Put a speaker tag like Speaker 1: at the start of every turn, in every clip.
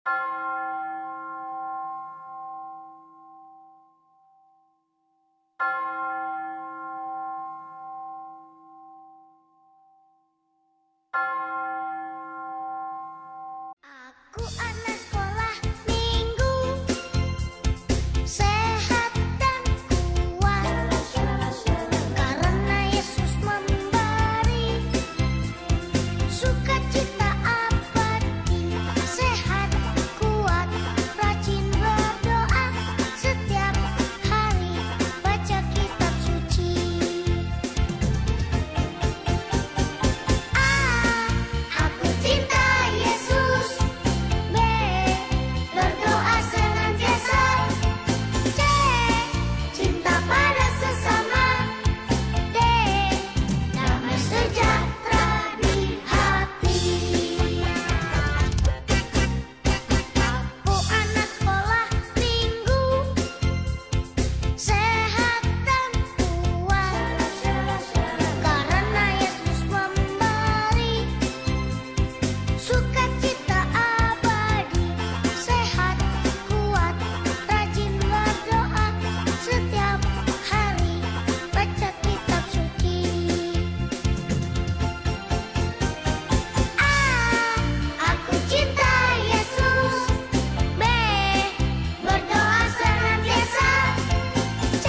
Speaker 1: Aku anak sekolah minggu, sehat dan kuat, karena Yesus memberi sukacita abadi. Sehat, kuat, rajin berdoa, setiap hari baca kitab suci. A, aku cinta Yesus. B, berdoa senantiasa. C, cinta pada sesama. D, damai sejahtera di hati. Aku anak sekolah minggu, sehat dan kuat, karena Yesus memberi sukacita abadi. Sehat, kuat, rajin berdoa, setiap hari baca kitab suci. A, aku cinta Yesus. B, berdoa senantiasa. C,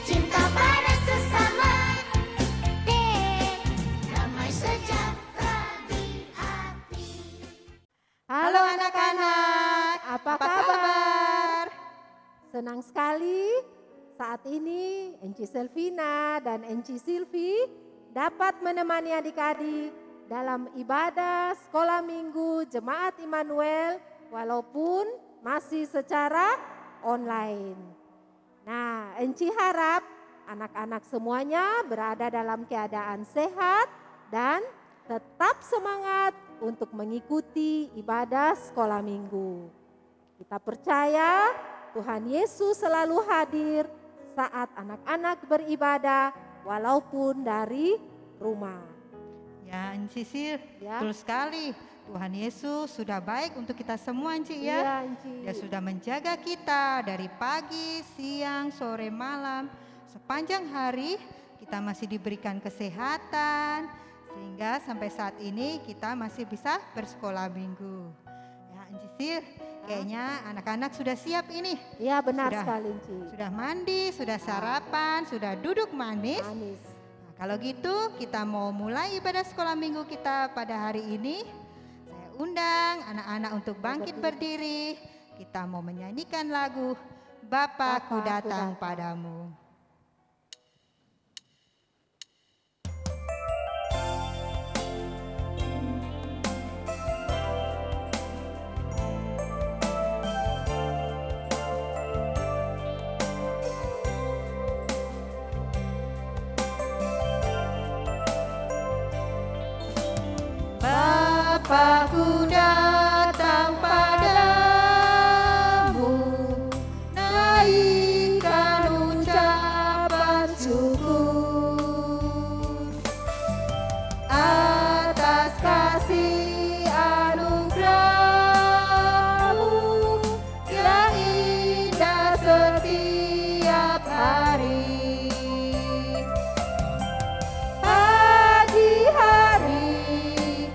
Speaker 1: cinta pada sesama. D, damai sejahtera di hati.
Speaker 2: Halo anak-anak, apa kabar? Senang sekali saat ini Enci Selvina dan Enci Silvi dapat menemani adik-adik dalam ibadah sekolah minggu Jemaat Immanuel walaupun masih secara online. Nah, Enci harap anak-anak semuanya berada dalam keadaan sehat dan tetap semangat untuk mengikuti ibadah sekolah minggu. Kita percaya Tuhan Yesus selalu hadir saat anak-anak beribadah walaupun dari rumah.
Speaker 3: Ya, Enci Sil,
Speaker 2: Ya.
Speaker 3: betul sekali. Tuhan Yesus sudah baik untuk kita semua, Enci ya.
Speaker 2: Iya, Enci.
Speaker 3: Dia sudah menjaga kita dari pagi, siang, sore, malam. Sepanjang hari kita masih diberikan kesehatan, sehingga sampai saat ini kita masih bisa bersekolah minggu. Ya, Enci Sil, kayaknya anak-anak sudah siap ini.
Speaker 2: Iya, benar
Speaker 3: Sudah.
Speaker 2: sekali, Enci.
Speaker 3: Sudah mandi, sudah sarapan, sudah duduk manis.
Speaker 2: Manis.
Speaker 3: Nah, kalau gitu kita mau mulai ibadah sekolah minggu kita pada hari ini. Saya undang anak-anak untuk bangkit berdiri. Kita mau menyanyikan lagu Bapakku datang padamu. Bapakku datang padamu, naikkan ucapan syukur atas kasih anugerah-Mu yang indah setiap hari. Pagi hari,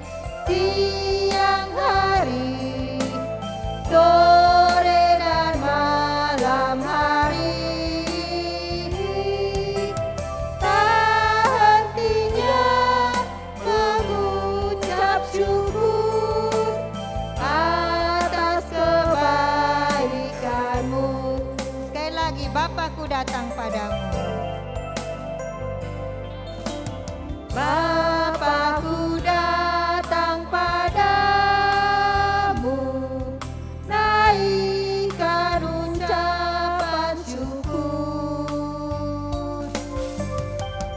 Speaker 3: siang hari, sore dan malam hari, tak hentinya mengucap syukur atas kebaikan-Mu. Sekali lagi, Bapakku datang padamu. Bapakku datang padamu, naikkan ucapan syukur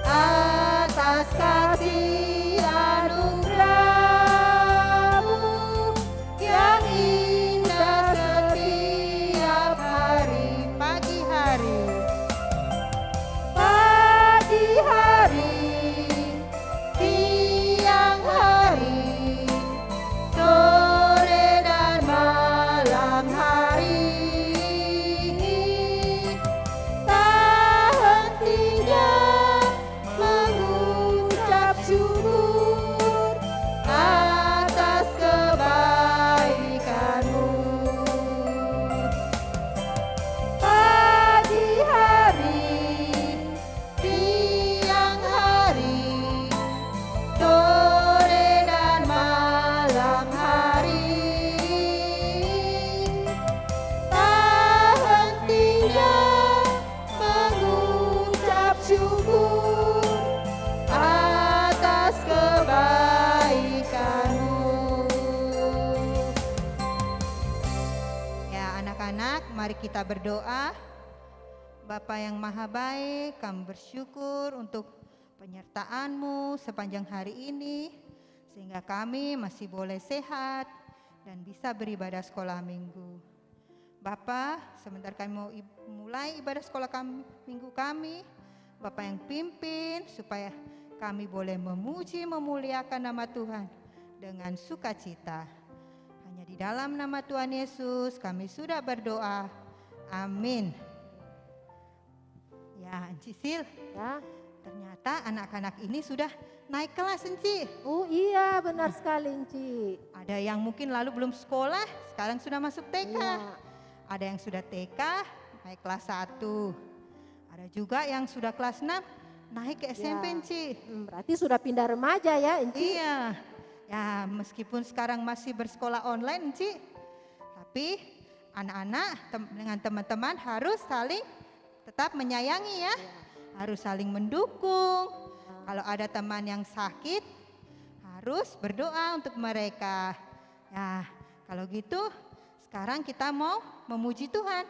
Speaker 3: atas kasih anugerah-Mu yang indah setiap hari. Pagi hari, anak-anak, mari kita berdoa. Bapa yang maha baik, kami bersyukur untuk penyertaan-Mu sepanjang hari ini, sehingga kami masih boleh sehat dan bisa beribadah sekolah minggu. Bapa, sebentar kami mau mulai ibadah sekolah minggu kami, Bapa yang pimpin supaya kami boleh memuji, memuliakan nama Tuhan dengan sukacita. Hanya di dalam nama Tuhan Yesus kami sudah berdoa. Amin. Ya, Enci Sil,
Speaker 2: Ya.
Speaker 3: ternyata anak-anak ini sudah naik kelas, Enci.
Speaker 2: Oh iya, benar sekali, Enci.
Speaker 3: Ada yang mungkin lalu belum sekolah, sekarang sudah masuk TK.
Speaker 2: Iya.
Speaker 3: Ada yang sudah TK, naik kelas 1. Ada juga yang sudah kelas 6, naik ke SMP,
Speaker 2: Ya.
Speaker 3: Enci.
Speaker 2: Berarti sudah pindah remaja ya, Enci?
Speaker 3: Iya. Ya, meskipun sekarang masih bersekolah online, Enci, tapi anak-anak dengan teman-teman harus saling tetap menyayangi ya. Harus saling mendukung. Kalau ada teman yang sakit, harus berdoa untuk mereka. Ya, kalau gitu sekarang kita mau memuji Tuhan.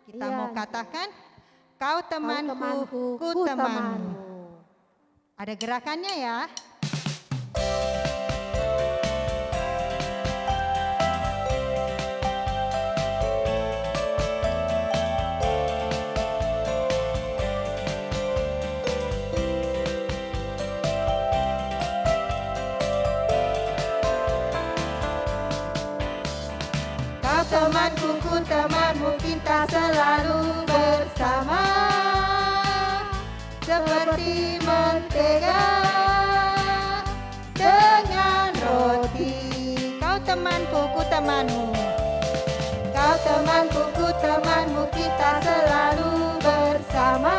Speaker 3: Kita
Speaker 2: Iya.
Speaker 3: mau katakan, kau temanku,
Speaker 2: Temanku,
Speaker 3: ku
Speaker 2: ku
Speaker 3: temanmu.
Speaker 2: temanmu.
Speaker 3: Ada gerakannya ya. Kau temanku, ku temanmu, kita selalu bersama. Seperti mentega dengan roti. Kau temanku, ku temanmu. Kau temanku, ku temanmu, kita selalu bersama.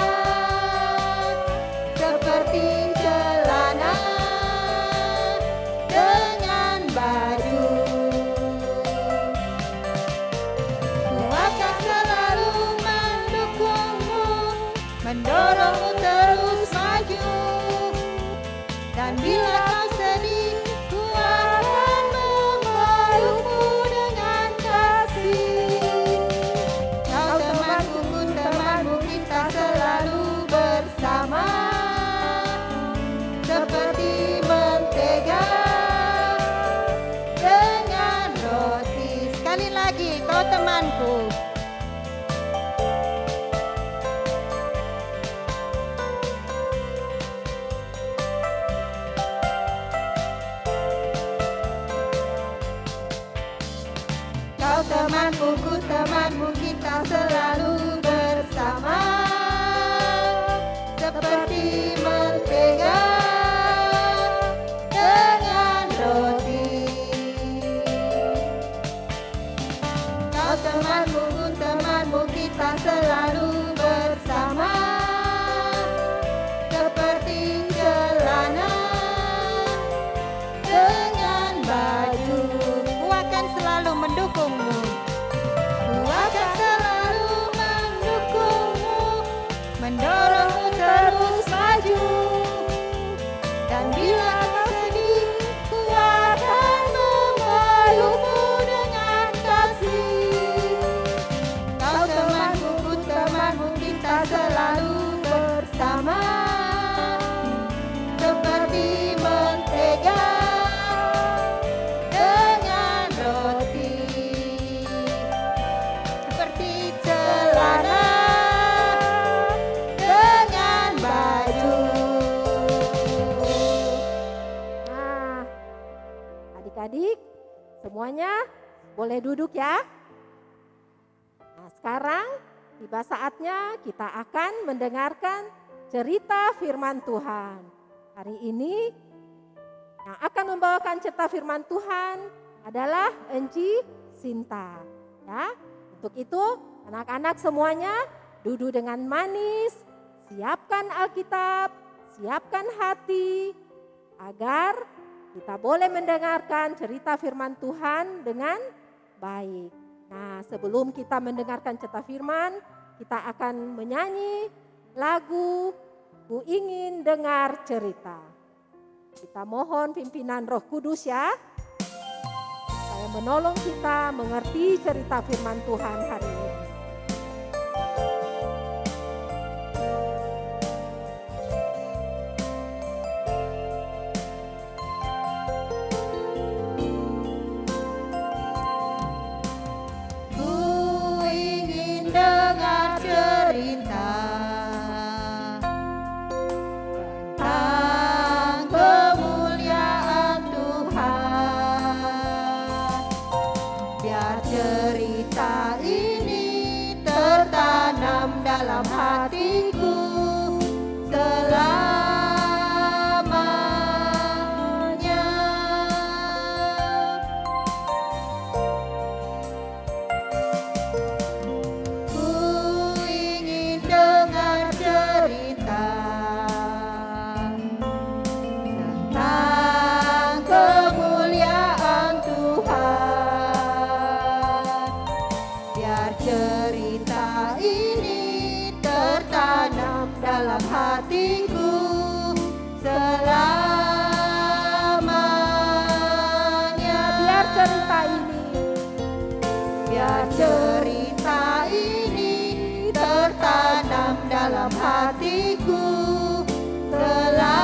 Speaker 3: Seperti celana dengan baju. Ku akan selalu mendukungmu, mendorongmu terus maju. Dan bila kau sedih, ku akan memelukmu dengan kasih. Kau temanku, ku temanmu, kita selalu bersama. Seperti mentega dengan roti. Sekali lagi, kau temanku. Kau temanku, ku temanmu, kita selalu bersama. Seperti mentega dengan roti. Kau temanku, ku temanmu, kita selalu bersama. Seperti celana dengan baju. Ku akan selalu mendukungmu. Ku akan selalu mendukungmu, mendorongmu terus maju. Dan bila kau sedih, ku akan memelukmu dengan kasih. Kau temanku, ku temanmu, kita selalu bersama. Seperti mentega dengan roti. Seperti celana dengan baju.
Speaker 2: Nah, adik-adik semuanya boleh duduk ya. Nah, sekarang tiba saatnya kita akan mendengarkan cerita firman Tuhan. Hari ini yang akan membawakan cerita firman Tuhan adalah Enci Sinta. Ya, untuk itu anak-anak semuanya duduk dengan manis, siapkan Alkitab, siapkan hati agar kita boleh mendengarkan cerita firman Tuhan dengan baik. Nah, sebelum kita mendengarkan cerita firman, kita akan menyanyi lagu Ku Ingin Dengar Cerita. Kita mohon pimpinan Roh Kudus ya, supaya menolong kita mengerti cerita firman Tuhan hari ini.
Speaker 3: Biar cerita ini tertanam dalam hatiku selamanya. Ku ingin dengar cerita tentang kemuliaan Tuhan. Biar cerita ini tertanam dalam hatiku selamanya.
Speaker 2: Biar cerita ini,
Speaker 3: Biar cerita ini tertanam dalam hatiku selamanya.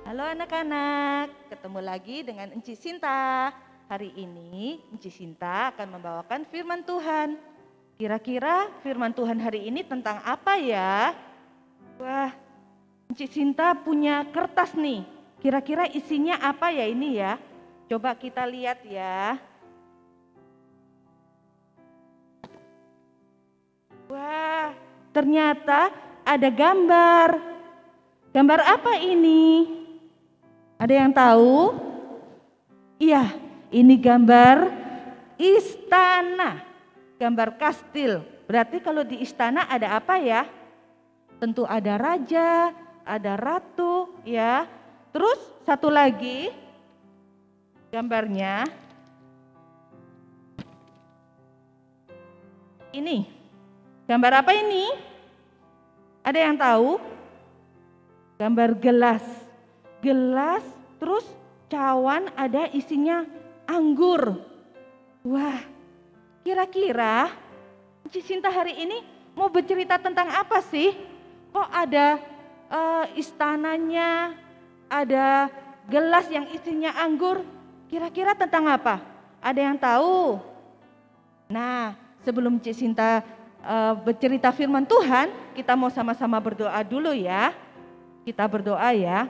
Speaker 4: Halo anak-anak, ketemu lagi dengan Enci Sinta. Hari ini Enci Sinta akan membawakan firman Tuhan. Kira-kira firman Tuhan hari ini tentang apa ya? Wah, Enci Sinta punya kertas nih. Kira-kira isinya apa ya ini ya? Coba kita lihat ya. Wah, ternyata ada gambar. Gambar apa ini? Ada yang tahu? Iya, ini gambar istana. Gambar kastil. Berarti kalau di istana ada apa ya? Tentu ada raja, ada ratu ya. Terus satu lagi gambarnya. Ini. Gambar apa ini? Ada yang tahu? Gambar gelas. Gelas, terus cawan ada isinya anggur. Wah, kira-kira Enci Sinta hari ini mau bercerita tentang apa sih? Kok ada istananya, ada gelas yang isinya anggur? Kira-kira tentang apa? Ada yang tahu? Nah, sebelum Enci Sinta bercerita firman Tuhan, kita mau sama-sama berdoa dulu ya. Kita berdoa ya.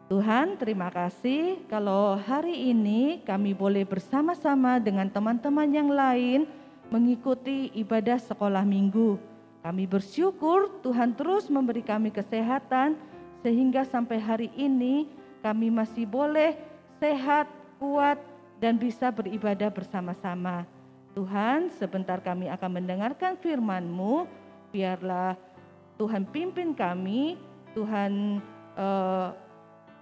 Speaker 4: Tuhan, terima kasih kalau hari ini kami boleh bersama-sama dengan teman-teman yang lain mengikuti ibadah sekolah minggu. Kami bersyukur Tuhan terus memberi kami kesehatan sehingga sampai hari ini kami masih boleh sehat, kuat, dan bisa beribadah bersama-sama. Tuhan, sebentar kami akan mendengarkan firman-Mu, biarlah Tuhan pimpin kami, Tuhan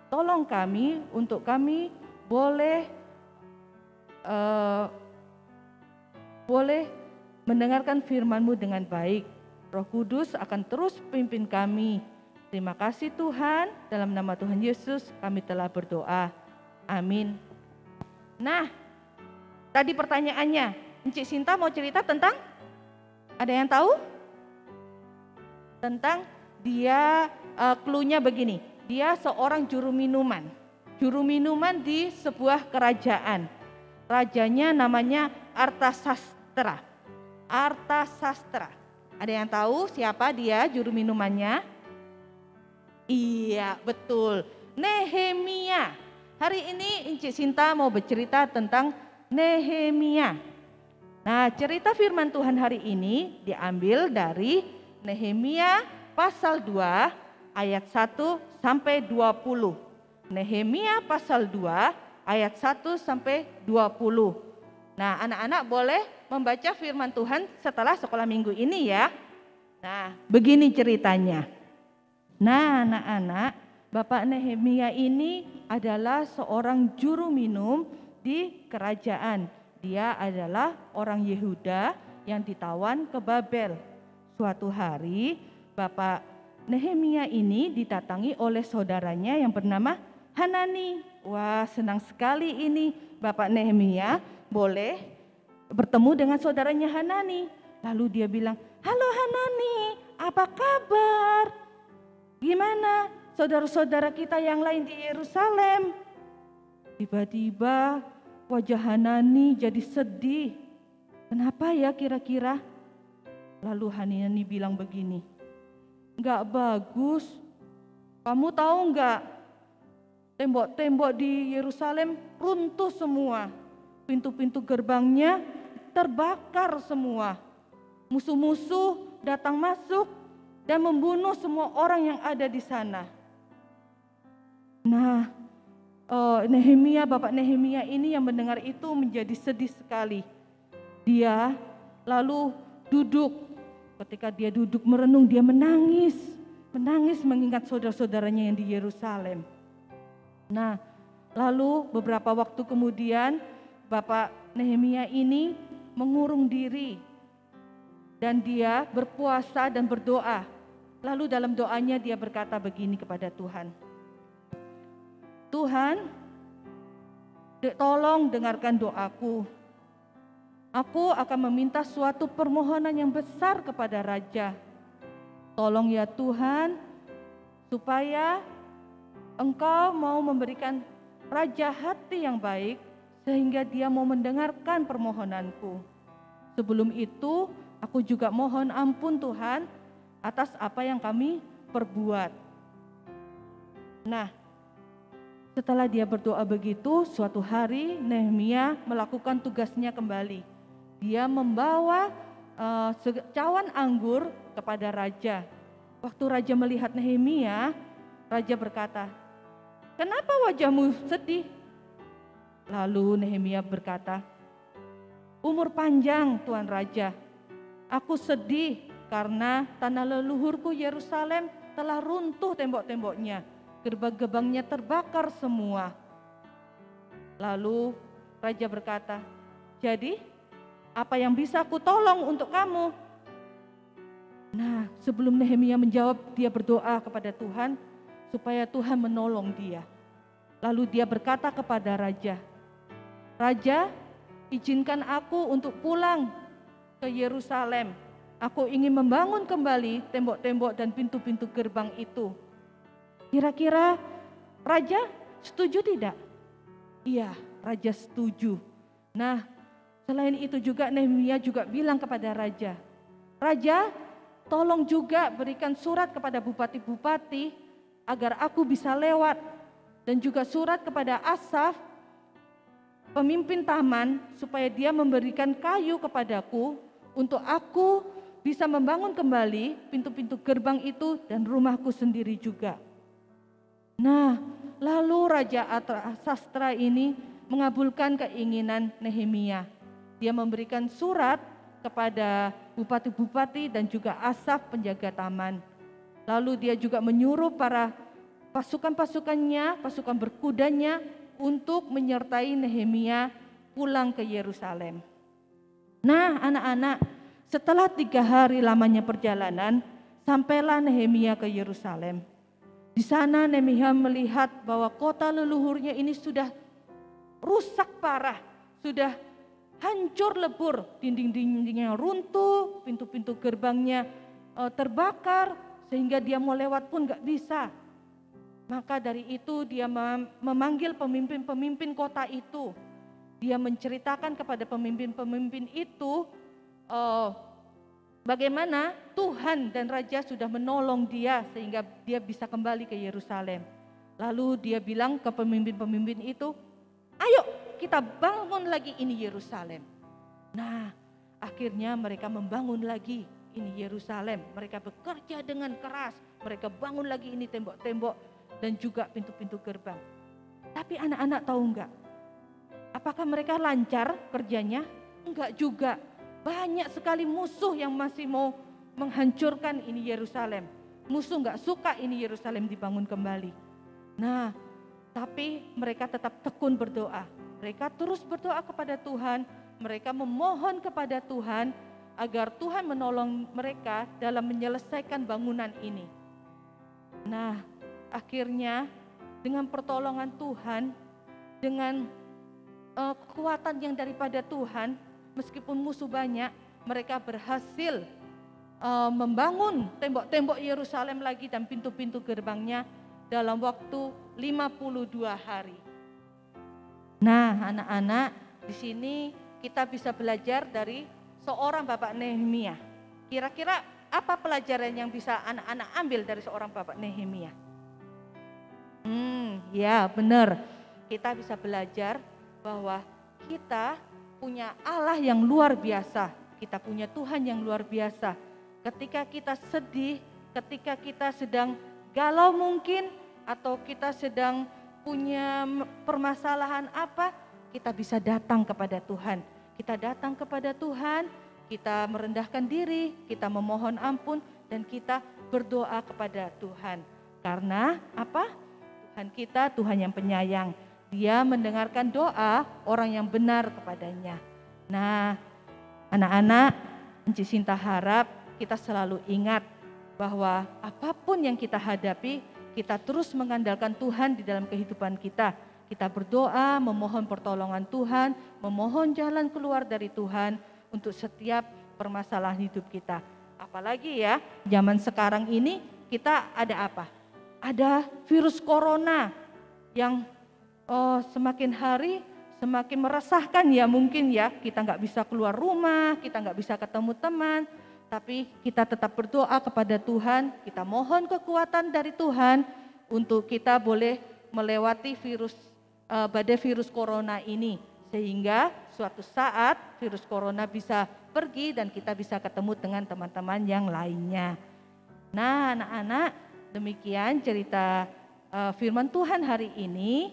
Speaker 4: tolong kami untuk kami boleh mendengarkan firman-Mu dengan baik. Roh Kudus akan terus pimpin kami. Terima kasih Tuhan, dalam nama Tuhan Yesus kami telah berdoa. Amin. Nah, tadi pertanyaannya, Enci Sinta mau cerita tentang, ada yang tahu? Tentang dia, clue-nya begini, dia seorang juru minuman di sebuah kerajaan. Rajanya namanya Artasastra. Ada yang tahu siapa dia juru minumannya? Iya, betul. Nehemia. Hari ini Enci Sinta mau bercerita tentang Nehemia. Nah, cerita firman Tuhan hari ini diambil dari Nehemia pasal 2 ayat 1 sampai 20. Nehemia pasal 2 ayat 1 sampai 20. Nah, anak-anak boleh membaca firman Tuhan setelah sekolah minggu ini ya. Nah, begini ceritanya. Nah, anak-anak, Bapak Nehemia ini adalah seorang juru minum di kerajaan. Dia adalah orang Yehuda yang ditawan ke Babel. Suatu hari, Bapak Nehemia ini didatangi oleh saudaranya yang bernama Hanani. Wah, senang sekali ini Bapak Nehemia boleh bertemu dengan saudaranya Hanani. Lalu dia bilang, "Halo Hanani, apa kabar? Gimana saudara-saudara kita yang lain di Yerusalem?" Tiba-tiba wajah Hanani jadi sedih. Kenapa ya kira-kira? Lalu Hanani bilang begini, nggak bagus. Kamu tahu nggak, tembok-tembok di Yerusalem runtuh semua. Pintu-pintu gerbangnya terbakar semua. Musuh-musuh datang masuk dan membunuh semua orang yang ada di sana. Nah, Nehemia, Bapak Nehemia ini yang mendengar itu menjadi sedih sekali. Dia lalu duduk. Ketika dia duduk merenung, dia menangis mengingat saudara-saudaranya yang di Yerusalem. Nah, lalu beberapa waktu kemudian Bapak Nehemia ini mengurung diri dan dia berpuasa dan berdoa. Lalu dalam doanya dia berkata begini kepada Tuhan. Tuhan, tolong dengarkan doaku. Aku akan meminta suatu permohonan yang besar kepada Raja. Tolong ya Tuhan, supaya Engkau mau memberikan Raja hati yang baik, sehingga dia mau mendengarkan permohonanku. Sebelum itu, aku juga mohon ampun Tuhan, atas apa yang kami perbuat. Nah, setelah dia berdoa begitu, suatu hari Nehemia melakukan tugasnya kembali. Dia membawa secawan anggur kepada raja. Waktu raja melihat Nehemia, raja berkata, "Kenapa wajahmu sedih?" Lalu Nehemia berkata, "Umur panjang Tuan Raja, aku sedih karena tanah leluhurku Yerusalem telah runtuh tembok-temboknya, gerbang-gerbangnya terbakar semua." Lalu raja berkata, "Jadi apa yang bisa aku tolong untuk kamu?" Nah, sebelum Nehemia menjawab, dia berdoa kepada Tuhan supaya Tuhan menolong dia. Lalu dia berkata kepada raja, "Raja, izinkan aku untuk pulang ke Yerusalem. Aku ingin membangun kembali tembok-tembok dan pintu-pintu gerbang itu." Kira-kira raja setuju tidak? Iya, raja setuju. Nah, selain itu juga Nehemia juga bilang kepada raja, "Raja, tolong juga berikan surat kepada bupati-bupati agar aku bisa lewat, dan juga surat kepada Asaf, pemimpin taman, supaya dia memberikan kayu kepadaku untuk aku bisa membangun kembali pintu-pintu gerbang itu dan rumahku sendiri juga." Nah, lalu Raja Artasastra ini mengabulkan keinginan Nehemia. Dia memberikan surat kepada bupati-bupati dan juga Asaf penjaga taman. Lalu dia juga menyuruh para pasukan-pasukannya, pasukan berkudanya untuk menyertai Nehemia pulang ke Yerusalem. Nah, anak-anak, setelah 3 hari lamanya perjalanan, sampailah Nehemia ke Yerusalem. Di sana Nehemia melihat bahwa kota leluhurnya ini sudah rusak parah, sudah hancur lebur, dinding-dindingnya runtuh, pintu-pintu gerbangnya terbakar, sehingga dia mau lewat pun gak bisa. Maka dari itu dia memanggil pemimpin-pemimpin kota itu. Dia menceritakan kepada pemimpin-pemimpin itu bagaimana Tuhan dan Raja sudah menolong dia sehingga dia bisa kembali ke Yerusalem. Lalu dia bilang ke pemimpin-pemimpin itu, "Ayo kita bangun lagi ini Yerusalem." Nah, akhirnya mereka membangun lagi ini Yerusalem. Mereka bekerja dengan keras, mereka bangun lagi ini tembok-tembok dan juga pintu-pintu gerbang. Tapi anak-anak tahu enggak? Apakah mereka lancar kerjanya? Enggak juga. Banyak sekali musuh yang masih mau menghancurkan ini Yerusalem. Musuh enggak suka ini Yerusalem dibangun kembali. Nah, tapi mereka tetap tekun berdoa. Mereka terus berdoa kepada Tuhan. Mereka memohon kepada Tuhan agar Tuhan menolong mereka dalam menyelesaikan bangunan ini. Nah, akhirnya dengan pertolongan Tuhan, dengan kekuatan yang daripada Tuhan, meskipun musuh banyak, mereka berhasil membangun tembok-tembok Yerusalem lagi dan pintu-pintu gerbangnya dalam waktu 52 hari. Nah, anak-anak, di sini kita bisa belajar dari seorang Bapak Nehemia. Kira-kira apa pelajaran yang bisa anak-anak ambil dari seorang Bapak Nehemia? Ya benar. Kita bisa belajar bahwa kita punya Allah yang luar biasa. Kita punya Tuhan yang luar biasa. Ketika kita sedih, ketika kita sedang galau mungkin, atau kita sedang punya permasalahan apa, kita bisa datang kepada Tuhan. Kita datang kepada Tuhan, kita merendahkan diri, kita memohon ampun, dan kita berdoa kepada Tuhan. Karena apa? Tuhan kita Tuhan yang penyayang. Dia mendengarkan doa orang yang benar kepadanya. Nah, anak-anak, Enci Sinta harap kita selalu ingat bahwa apapun yang kita hadapi, kita terus mengandalkan Tuhan di dalam kehidupan kita. Kita berdoa, memohon pertolongan Tuhan, memohon jalan keluar dari Tuhan untuk setiap permasalahan hidup kita. Apalagi ya, zaman sekarang ini kita ada apa? Ada virus corona yang semakin hari semakin meresahkan ya mungkin ya. Kita nggak bisa keluar rumah, kita nggak bisa ketemu teman, tapi kita tetap berdoa kepada Tuhan, kita mohon kekuatan dari Tuhan untuk kita boleh melewati badai virus corona ini, sehingga suatu saat virus corona bisa pergi dan kita bisa ketemu dengan teman-teman yang lainnya. Nah, anak-anak, demikian cerita firman Tuhan hari ini.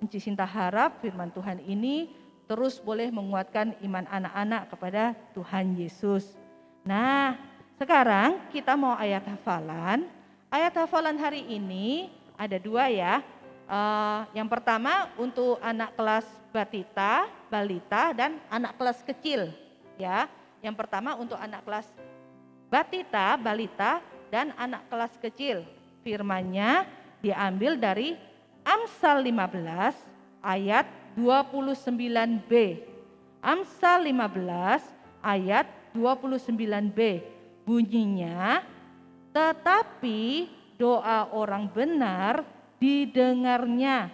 Speaker 4: Enci Sinta harap firman Tuhan ini terus boleh menguatkan iman anak-anak kepada Tuhan Yesus. Nah, sekarang kita mau ayat hafalan. Ayat hafalan hari ini ada 2 ya. Yang pertama untuk anak kelas batita, balita, dan anak kelas kecil ya. Yang pertama untuk anak kelas batita, balita, dan anak kelas kecil. Firman-Nya diambil dari Amsal 15 ayat 29b. Amsal 15 ayat 29b. Bunyinya, tetapi doa orang benar didengarnya.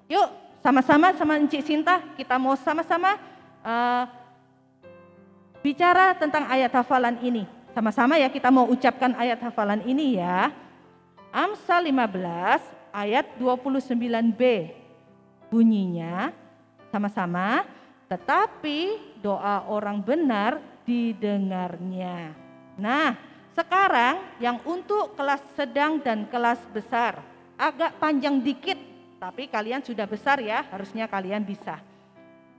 Speaker 4: Yuk sama-sama sama Enci Sinta, kita mau sama-sama bicara tentang ayat hafalan ini. Sama-sama ya, kita mau ucapkan ayat hafalan ini ya. Amsal 15 ayat 29b. Bunyinya sama-sama, tetapi doa orang benar didengarnya. Nah, sekarang yang untuk kelas sedang dan kelas besar. Agak panjang dikit, tapi kalian sudah besar ya, harusnya kalian bisa.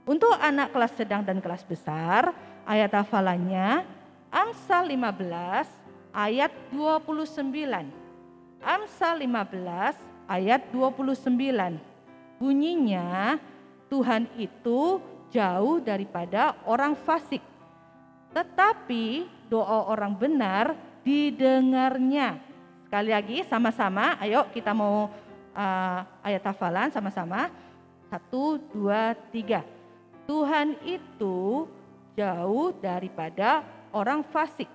Speaker 4: Untuk anak kelas sedang dan kelas besar, ayat hafalannya Amsal 15 ayat 29. Amsal 15 ayat 29. Bunyinya, Tuhan itu jauh daripada orang fasik, tetapi doa orang benar didengarnya. Sekali lagi sama-sama, ayo kita mau ayat hafalan sama-sama. 1, 2, 3. Tuhan itu jauh daripada orang fasik,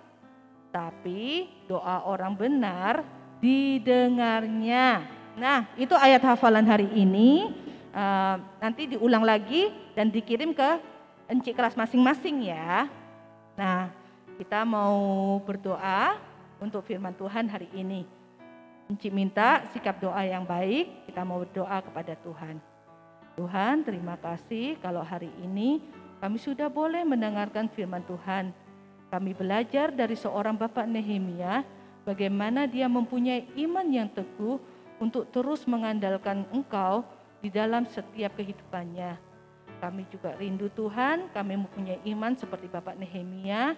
Speaker 4: tapi doa orang benar didengarnya. Nah, itu ayat hafalan hari ini. Nanti diulang lagi dan dikirim ke Enci kelas masing-masing ya. Nah, kita mau berdoa untuk firman Tuhan hari ini. Enci minta sikap doa yang baik, kita mau berdoa kepada Tuhan. Tuhan, terima kasih kalau hari ini kami sudah boleh mendengarkan firman Tuhan. Kami belajar dari seorang Bapak Nehemia, bagaimana dia mempunyai iman yang teguh untuk terus mengandalkan Engkau di dalam setiap kehidupannya. Kami juga rindu Tuhan, kami mempunyai iman seperti Bapak Nehemia,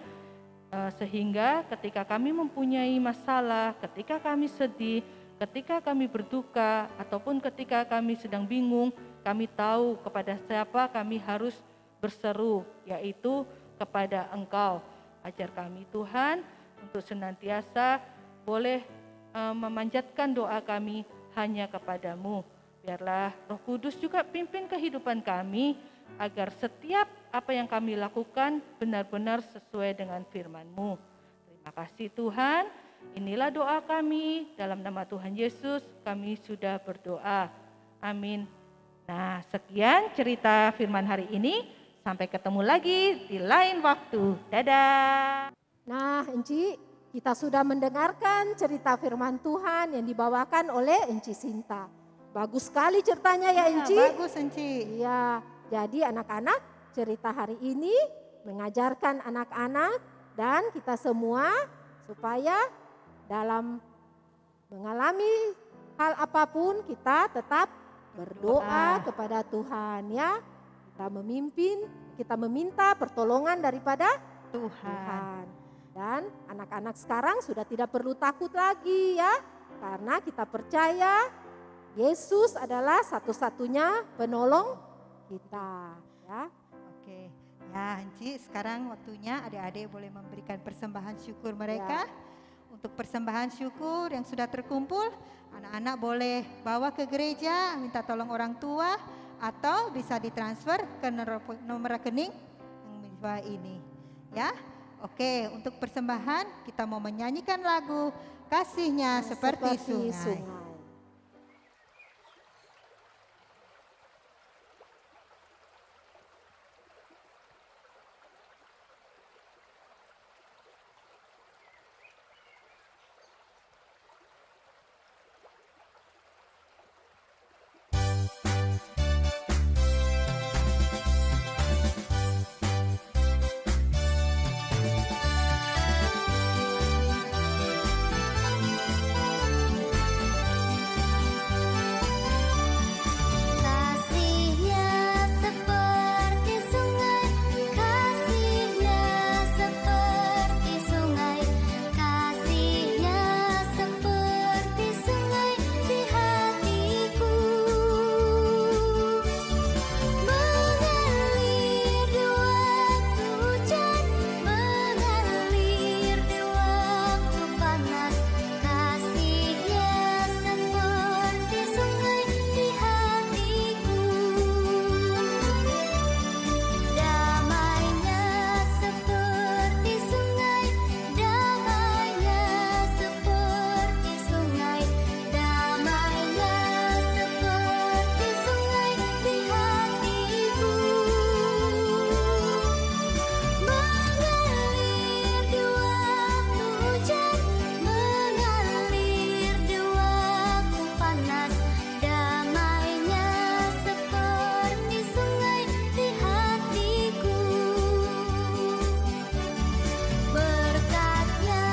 Speaker 4: sehingga ketika kami mempunyai masalah, ketika kami sedih, ketika kami berduka, ataupun ketika kami sedang bingung, kami tahu kepada siapa kami harus berseru, yaitu kepada Engkau. Ajar kami Tuhan untuk senantiasa boleh memanjatkan doa kami hanya kepadamu. Biarlah Roh Kudus juga pimpin kehidupan kami, agar setiap apa yang kami lakukan benar-benar sesuai dengan firman-Mu. Terima kasih Tuhan, inilah doa kami, dalam nama Tuhan Yesus kami sudah berdoa. Amin. Nah, sekian cerita firman hari ini, sampai ketemu lagi di lain waktu. Dadah.
Speaker 2: Nah, Enci, kita sudah mendengarkan cerita firman Tuhan yang dibawakan oleh Enci Sinta. Bagus sekali ceritanya ya, Enci.
Speaker 3: Bagus, Enci.
Speaker 2: Iya, jadi anak-anak cerita hari ini mengajarkan anak-anak dan kita semua supaya dalam mengalami hal apapun kita tetap berdoa kepada Tuhan ya. Kita meminta pertolongan daripada Tuhan. Dan anak-anak sekarang sudah tidak perlu takut lagi ya. Karena kita percaya Yesus adalah satu-satunya penolong kita ya.
Speaker 3: Oke, ya Enci, sekarang waktunya adik-adik boleh memberikan persembahan syukur mereka. Untuk persembahan syukur yang sudah terkumpul, anak-anak boleh bawa ke gereja, minta tolong orang tua, atau bisa ditransfer ke nomor rekening yang di bawah ini. Ya, oke, untuk persembahan kita mau menyanyikan lagu Kasihnya Seperti Sungai.
Speaker 1: Kasihnya seperti sungai, kasihnya seperti sungai, kasihnya seperti sungai di hatiku. Mengalir di waktu hujan, mengalir di waktu panas, kasihnya seperti sungai di hatiku. Damainya seperti sungai, damainya seperti sungai, damainya seperti sungai di hatiku. Mengalir di waktu hujan, mengalir di waktu panas, damainya seperti sungai di hatiku. Berkatnya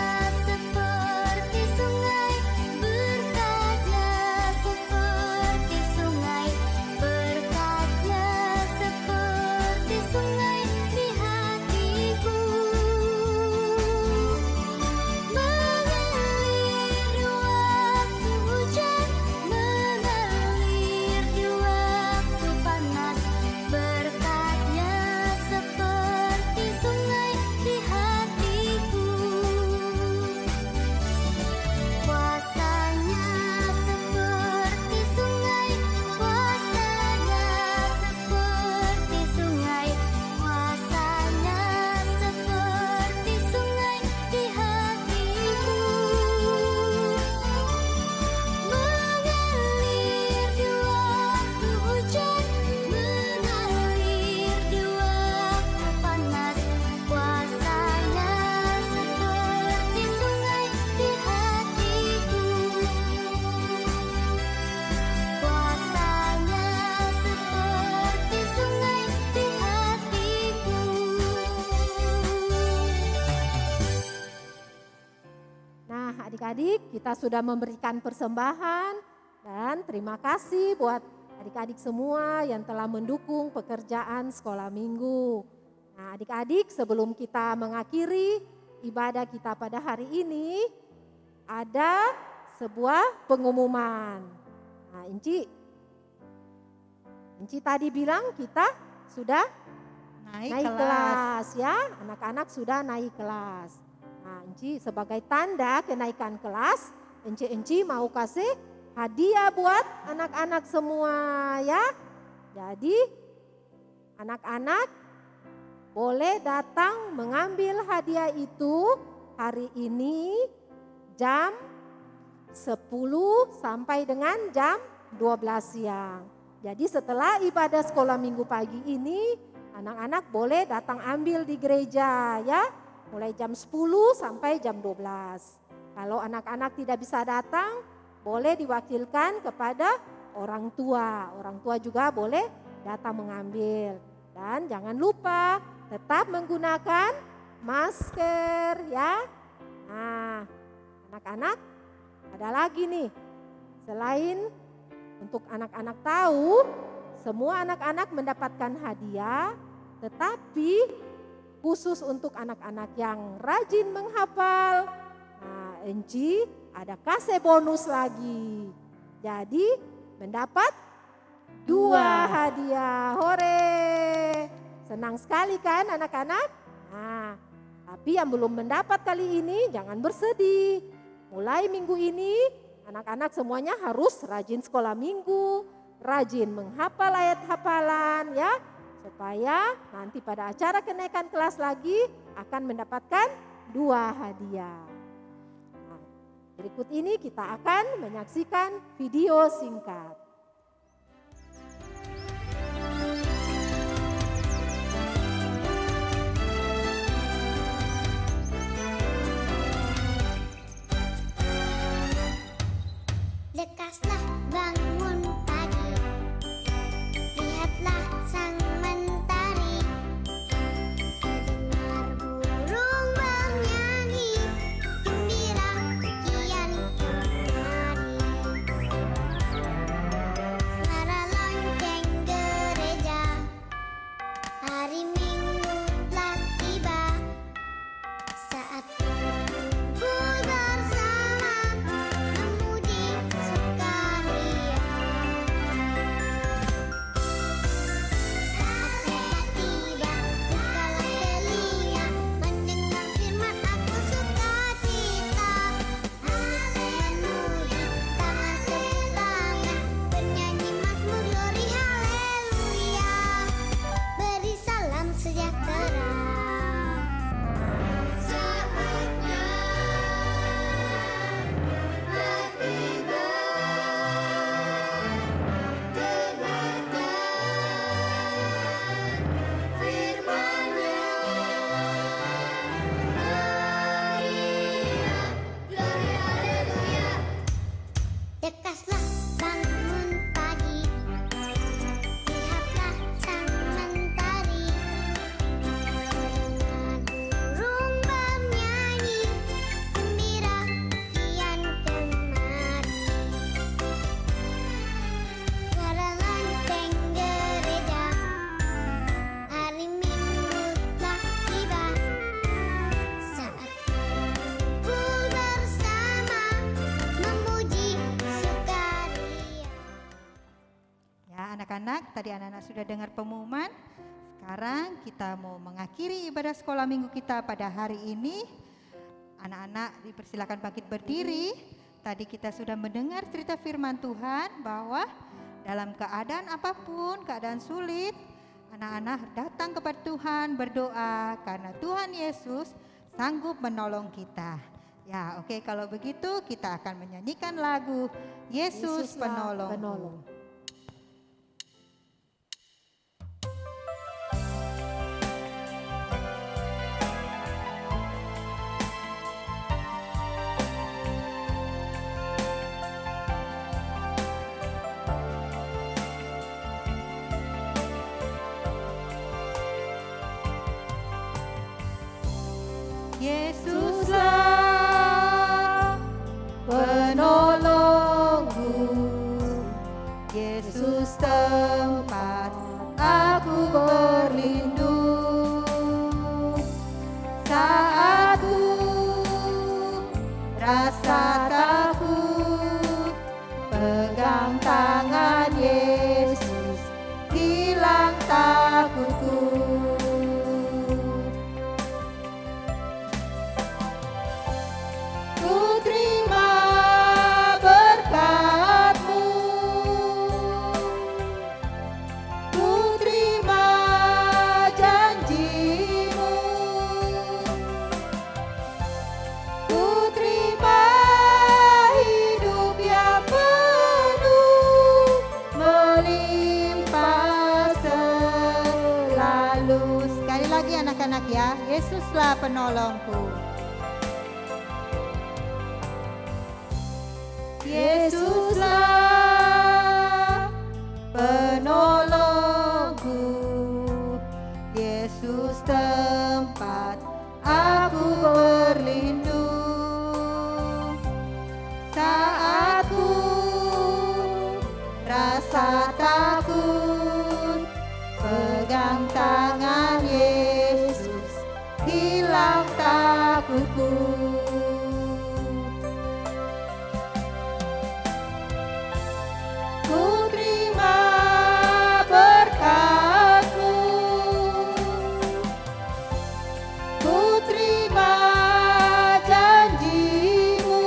Speaker 1: seperti sungai, berkatnya seperti sungai, berkatnya seperti sungai di hatiku. Mengalir di waktu hujan, mengalir di waktu panas, berkatnya seperti sungai di hatiku. Kuasanya seperti sungai, kuasanya seperti sungai, kuasanya seperti sungai di hatiku. Mengalir di waktu hujan, mengalir di waktu panas, kuasanya seperti sungai di hatiku. Kuasanya seperti sungai di hatiku.
Speaker 2: Nah, adik-adik, kita sudah memberikan persembahan dan terima kasih buat adik-adik semua yang telah mendukung pekerjaan sekolah minggu. Nah, adik-adik, sebelum kita mengakhiri ibadah kita pada hari ini, ada sebuah pengumuman. Nah, Enci tadi bilang kita sudah naik kelas ya, anak-anak sudah naik kelas. Nah, Enci sebagai tanda kenaikan kelas, Enci mau kasih hadiah buat anak-anak semua ya. Jadi anak-anak boleh datang mengambil hadiah itu hari ini jam 10 sampai dengan jam 12 siang. Jadi setelah ibadah sekolah minggu pagi ini, anak-anak boleh datang ambil di gereja ya. mulai jam 10 sampai jam 12. Kalau anak-anak tidak bisa datang, boleh diwakilkan kepada orang tua. Orang tua juga boleh datang mengambil. Dan jangan lupa tetap menggunakan masker ya. Nah, anak-anak ada lagi nih. Selain untuk anak-anak tahu, semua anak-anak mendapatkan hadiah, tetapi khusus untuk anak-anak yang rajin menghafal, nah Enci ada kasih bonus lagi. Jadi mendapat 2 hadiah. Hore! Senang sekali kan anak-anak? Nah, tapi yang belum mendapat kali ini jangan bersedih. Mulai minggu ini anak-anak semuanya harus rajin sekolah minggu, rajin menghafal ayat hafalan ya. Supaya nanti pada acara kenaikan kelas lagi akan mendapatkan 2 hadiah. Nah, berikut ini kita akan menyaksikan video singkat.
Speaker 1: Lekaslah bangun pagi, lihatlah sang mentari, terdengar burung bernyanyi, gembira kian kemari. Suara lonceng gereja, hari Minggu telah tiba, saat berkumpul bersama, memuji sukaria. Saat mereka tiba, bukalah telinga, mendengar firman aku sukacita. Memuji, tangan tepuk tangan, bernyanyi mazmur glori haleluya. Beri salam sejahtera. Saatnya bertiba, dengarkan firman-Nya, teriak glori haleluya. Lekaslah bangun pagi, lihatlah sang mentari, terdengar burung bernyanyi, gembira kian kemari. Suara lonceng gereja, hari Minggu telah tiba, saat berkumpul bersama, memuji sukaria.
Speaker 3: Ya, anak-anak, tadi anak-anak sudah dengar pengumuman. Sekarang kita mau mengakhiri ibadah sekolah minggu kita pada hari ini. Anak-anak dipersilakan bangkit berdiri. Tadi kita sudah mendengar cerita firman Tuhan bahwa dalam keadaan apapun, keadaan sulit, anak-anak datang kepada Tuhan berdoa karena Tuhan Yesus sanggup menolong kita. Ya, oke, kalau begitu kita akan menyanyikan lagu Yesus
Speaker 2: Yesuslah
Speaker 3: Penolongku.
Speaker 2: penolong.
Speaker 3: Yesuslah penolongku, Yesus tempat aku berlindung. Saat ku rasa takut, pegang tangan Yesus, hilang takutku. Ku terima Yesuslah penolongku. Yesuslah penolongku, Yesus tempat aku berlindung. Saat ku rasa takut, pegang tangan Yesus, hilang takutku. Ku terima berkat-Mu, ku terima janji-Mu,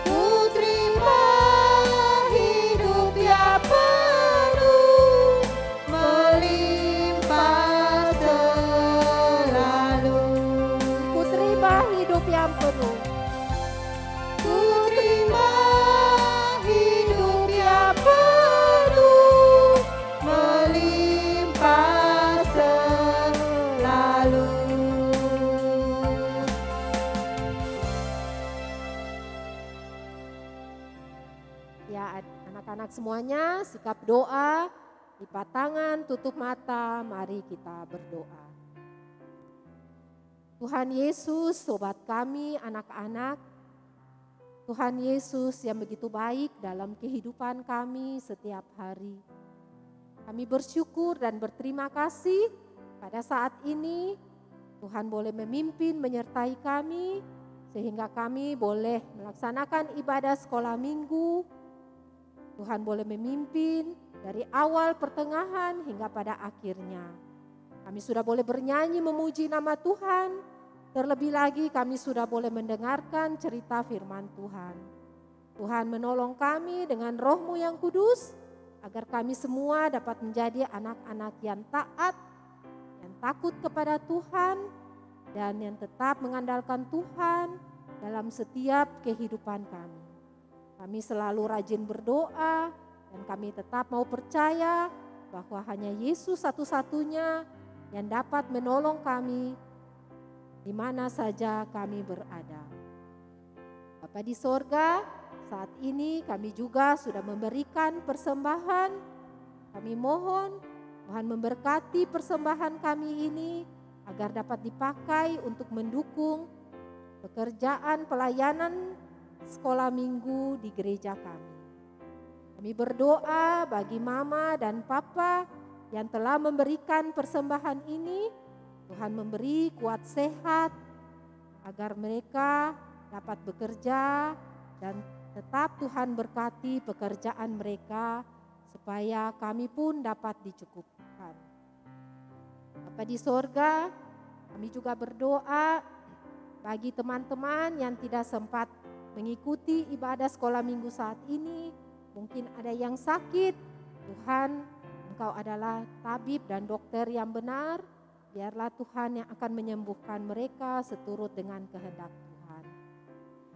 Speaker 3: ku terima hidup yang penuh melimpah selalu.
Speaker 2: Ku terima hidup yang penuh.
Speaker 3: Ku terima hidup yang penuh melimpah selalu.
Speaker 2: Ya, anak-anak semuanya, sikap doa, lipat tangan, tutup mata, mari kita berdoa. Tuhan Yesus, sobat kami, anak-anak, Tuhan Yesus yang begitu baik dalam kehidupan kami setiap hari. Kami bersyukur dan berterima kasih pada saat ini Tuhan boleh memimpin menyertai kami sehingga kami boleh melaksanakan ibadah sekolah minggu. Tuhan boleh memimpin dari awal pertengahan hingga pada akhirnya. Kami sudah boleh bernyanyi memuji nama Tuhan. Terlebih lagi kami sudah boleh mendengarkan cerita firman Tuhan. Tuhan menolong kami dengan Roh-Mu yang kudus agar kami semua dapat menjadi anak-anak yang taat, yang takut kepada Tuhan, dan yang tetap mengandalkan Tuhan dalam setiap kehidupan kami. Kami selalu rajin berdoa dan kami tetap mau percaya bahwa hanya Yesus satu-satunya yang dapat menolong kami di mana saja kami berada. Bapa di sorga, saat ini kami juga sudah memberikan persembahan. Kami mohon Tuhan memberkati persembahan kami ini agar dapat dipakai untuk mendukung pekerjaan pelayanan sekolah minggu di gereja kami. Kami berdoa bagi Mama dan Papa yang telah memberikan persembahan ini. Tuhan memberi kuat sehat agar mereka dapat bekerja dan tetap Tuhan berkati pekerjaan mereka supaya kami pun dapat dicukupkan. Bapa di sorga, kami juga berdoa bagi teman-teman yang tidak sempat mengikuti ibadah sekolah minggu saat ini. Mungkin ada yang sakit, Tuhan Engkau adalah tabib dan dokter yang benar. Biarlah Tuhan yang akan menyembuhkan mereka seturut dengan kehendak Tuhan.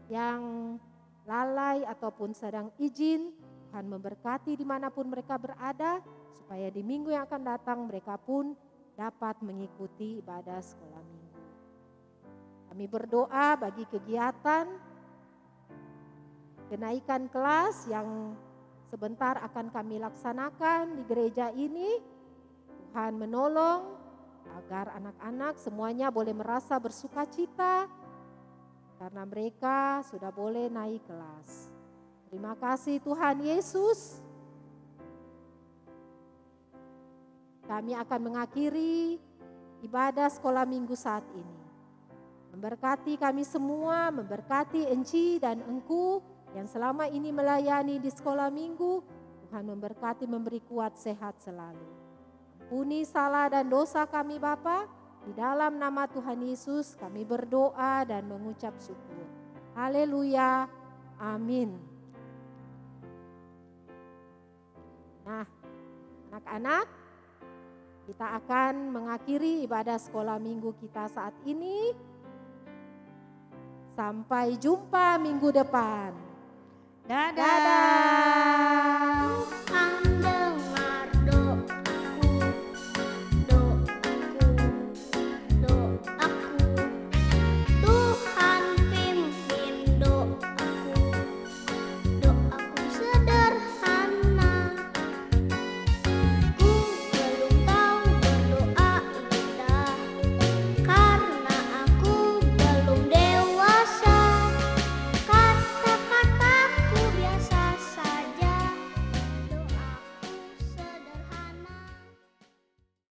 Speaker 2: Yang lalai ataupun sedang izin, Tuhan memberkati dimanapun mereka berada, supaya di minggu yang akan datang mereka pun dapat mengikuti ibadah sekolah minggu. Kami berdoa bagi kegiatan kenaikan kelas yang sebentar akan kami laksanakan di gereja ini. Tuhan menolong agar anak-anak semuanya boleh merasa bersukacita karena mereka sudah boleh naik kelas. Terima kasih Tuhan Yesus. Kami akan mengakhiri ibadah sekolah minggu saat ini. Memberkati kami semua, memberkati Enci dan Engku yang selama ini melayani di sekolah minggu. Tuhan memberkati, memberi kuat sehat selalu. Ampuni salah dan dosa kami Bapa, di dalam nama Tuhan Yesus kami berdoa dan mengucap syukur. Haleluya, amin. Nah, anak-anak, kita akan mengakhiri ibadah sekolah minggu kita saat ini. Sampai jumpa minggu depan.
Speaker 3: Dadah.